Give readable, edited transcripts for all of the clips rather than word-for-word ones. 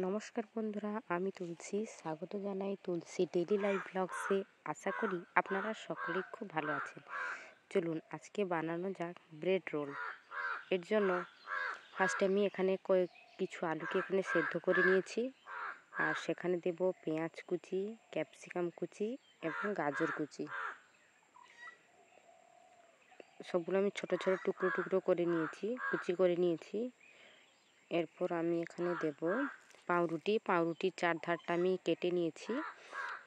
নমস্কার বন্ধুরা, আমি তুলসী স্বাগত জানাই তুলসী ডেইলি লাইফ ব্লগসে। আশা করি আপনারা সকলেই খুব ভালো আছেন। চলুন আজকে বানানো যাক ব্রেড রোল। এর জন্য ফার্স্টে আমি এখানে কিছু আলুকে এখানে সেদ্ধ করে নিয়েছি, আর সেখানে দেব পেঁয়াজ কুচি, ক্যাপসিকাম কুচি এবং গাজর কুচি। সবগুলো আমি ছোট ছোট টুকরো টুকরো করে নিয়েছি, কুচি করে নিয়েছি। এরপর আমি এখানে দেব পাউরুটির চারধারটা আমি কেটে নিয়েছি,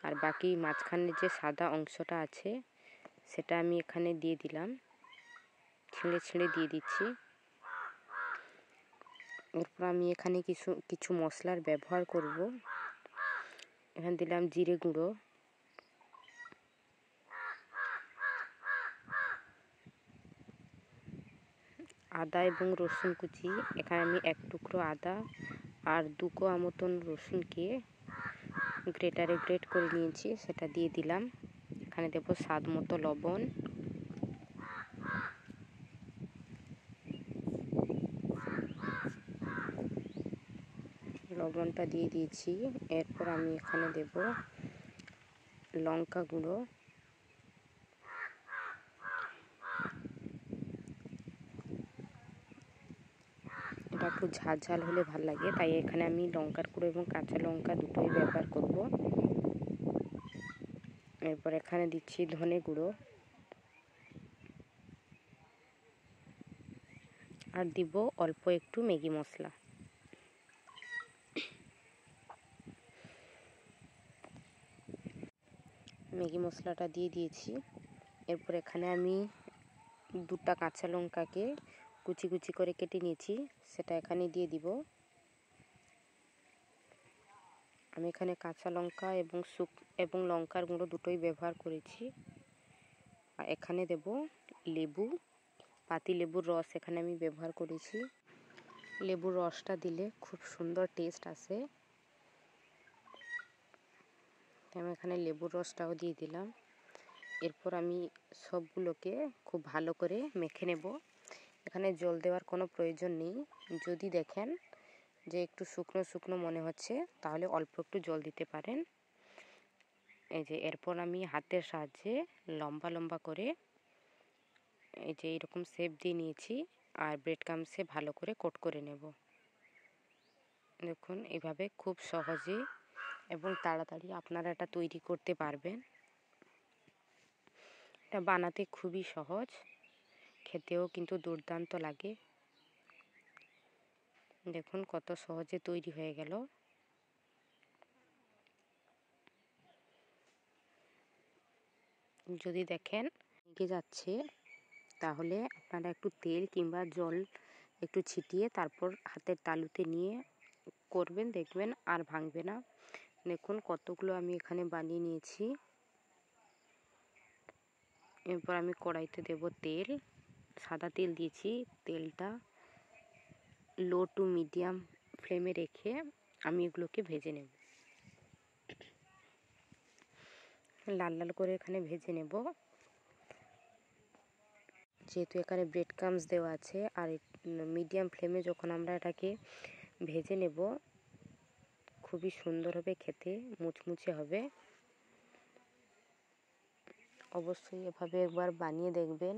আর বাকি মাঝখানে যে সাদা অংশটা আছে সেটা আমি এখানে দিয়ে দিলাম, ছিঁড়ে ছিঁড়ে দিয়ে দিচ্ছি। এরপর আমি এখানে কিছু মশলার ব্যবহার করব। এখানে দিলাম জিরে গুঁড়ো, আদা এবং রসুন কুচি। এখানে আমি এক টুকরো আদা আর 2 কোয়া মতন রসুনকে গ্রেটারে গ্রেট করে নিয়েছি, সেটা দিয়ে দিলাম। এখানে দেব স্বাদ মতো লবণ, লবণটা দিয়ে দিয়েছি। এরপর আমি এখানে দেব লঙ্কা গুঁড়ো, এটা একটু ঝাল ঝাল হলে ভালো লাগে, তাই এখানে আমি লঙ্কার গুঁড়ো এবং কাঁচা লঙ্কা দুটোই ব্যবহার করব। এরপর এখানে দিচ্ছি ধনে গুঁড়ো, আর দিব অল্প একটু ম্যাগি মশলা। ম্যাগি মশলাটা দিয়ে দিয়েছি। এরপর এখানে আমি 2টা কাঁচা লঙ্কাকে কুচি কুচি করে কেটে নিয়েছি, সেটা এখানে দিয়ে দিব। আমি এখানে কাঁচা লঙ্কা এবং লঙ্কার গুঁড়ো দুটোই ব্যবহার করেছি। আর এখানে দেব পাতি লেবুর রস এখানে আমি ব্যবহার করেছি। লেবুর রসটা দিলে খুব সুন্দর টেস্ট আসে, আমি এখানে লেবুর রসটাও দিয়ে দিলাম। এরপর আমি সবগুলোকে খুব ভালো করে মেখে নেব। এখানে জল দেওয়ার কোনো প্রয়োজন নেই। যদি দেখেন যে একটু শুকনো শুকনো মনে হচ্ছে, তাহলে অল্প একটু জল দিতে পারেন। এই যে এরপর আমি হাতের সাহায্যে লম্বা লম্বা করে এই যে এরকম শেপ দিয়ে নিয়েছি, আর ব্রেড ক্রাম্বসে ভালো করে কোট করে নেব। দেখুন এইভাবে খুব সহজে এবং তাড়াতাড়ি আপনারা এটা তৈরি করতে পারবেন। এটা বানাতে খুবই সহজ, খেতেও কিন্তু দুর্দান্ত লাগে। দেখুন কত সহজে তৈরি হয়ে গেল। যদি দেখেন ভেঙে যাচ্ছে, তাহলে আপনারা একটু তেল কিংবা জল একটু ছিটিয়ে তারপর হাতের তালুতে নিয়ে করবেন, দেখবেন আর ভাঙবে না। দেখুন কতগুলো আমি এখানে বানিয়ে নিয়েছি। এরপর আমি কড়াইতে দেব তেল, সাদা তেল দিয়েছি। তেলটা লো টু মিডিয়াম ফ্লেমে রেখে আমি এগুলোকে ভেজে নেব, লাল লাল করে এখানে ভেজে নেব। যেহেতু এখানে ব্রেড ক্রাম্বস দেওয়া আছে, আর মিডিয়াম ফ্লেমে যখন আমরা এটাকে ভেজে নেব, খুবই সুন্দর হবে খেতে, মুচমুচে হবে। অবশ্যই এভাবে একবার বানিয়ে দেখবেন।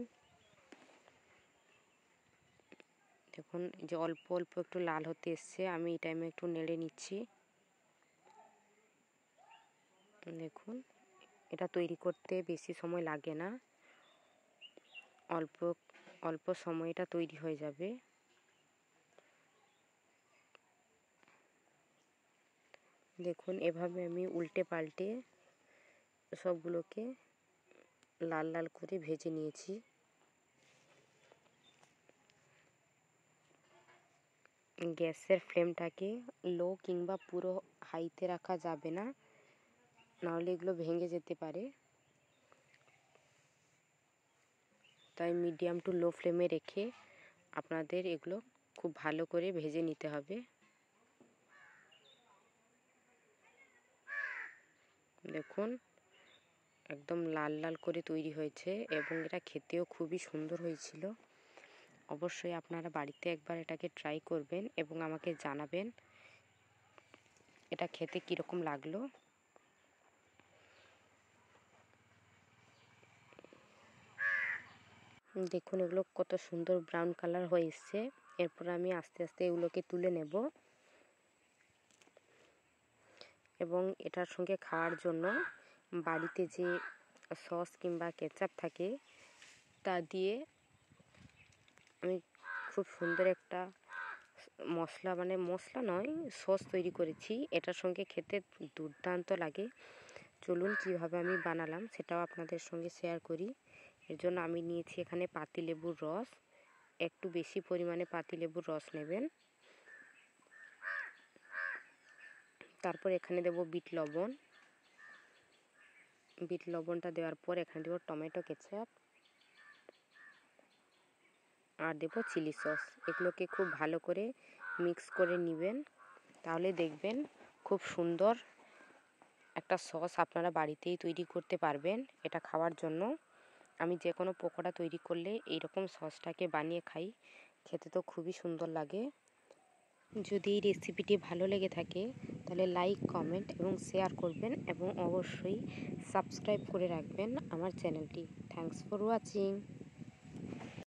দেখুন যে অল্প অল্প একটু লাল হতে এসছে, আমি এই টাইমে একটু নেড়ে নিচ্ছি। দেখুন এটা তৈরি করতে বেশি সময় লাগে না, অল্প অল্প সময় এটা তৈরি হয়ে যাবে। দেখুন এভাবে আমি উল্টে পাল্টে সবগুলোকে লাল লাল করে ভেজে নিয়েছি। গ্যাসের ফ্লেমটাকে লো কিংবা পুরো হাইতে রাখা যাবে না, নাহলে এগুলো ভেঙে যেতে পারে। তাই মিডিয়াম টু লো ফ্লেমে রেখে আপনাদের এগুলো খুব ভালো করে ভেজে নিতে হবে। দেখুন একদম লাল লাল করে তৈরি হয়েছে, এবং এটা খেতেও খুবই সুন্দর হয়েছিল। অবশ্যই আপনারা বাড়িতে একবার এটাকে ট্রাই করবেন এবং আমাকে জানাবেন এটা খেতে কীরকম লাগলো। দেখুন এগুলো কত সুন্দর ব্রাউন কালার হয়ে এসছে। এরপর আমি আস্তে আস্তে এগুলোকে তুলে নেব এবং এটার সঙ্গে খাওয়ার জন্য বাড়িতে যে সস কিংবা কেচাপ থাকে তা দিয়ে আমি খুব সুন্দর একটা মশলা, মানে মশলা নয়, সস তৈরি করেছি। এটার সঙ্গে খেতে দুর্দান্ত লাগে। চলুন কিভাবে আমি বানালাম সেটাও আপনাদের সঙ্গে শেয়ার করি। এর জন্য আমি নিয়েছি এখানে পাতিলেবুর রস। একটু বেশি পরিমাণে পাতিলেবুর রস নেবেন। তারপর এখানে দেব বিট লবণ। বিট লবণটা দেওয়ার পর এখানে দেব টমেটো কেচাপ আর দেব চিলি সস। এগুলোকে খুব ভালো করে মিক্স করে নেবেন, তাহলে দেখবেন খুব সুন্দর একটা সস আপনারা বাড়িতেই তৈরি করতে পারবেন এটা খাওয়ার জন্য। আমি যে কোনো পকোড়া তৈরি করলে এইরকম সসটাকে বানিয়ে খাই, খেতে তো খুবই সুন্দর লাগে। যদি এই রেসিপিটি ভালো লেগে থাকে তাহলে লাইক, কমেন্ট এবং শেয়ার করবেন এবং অবশ্যই সাবস্ক্রাইব করে রাখবেন আমার চ্যানেলটি। Thanks for watching.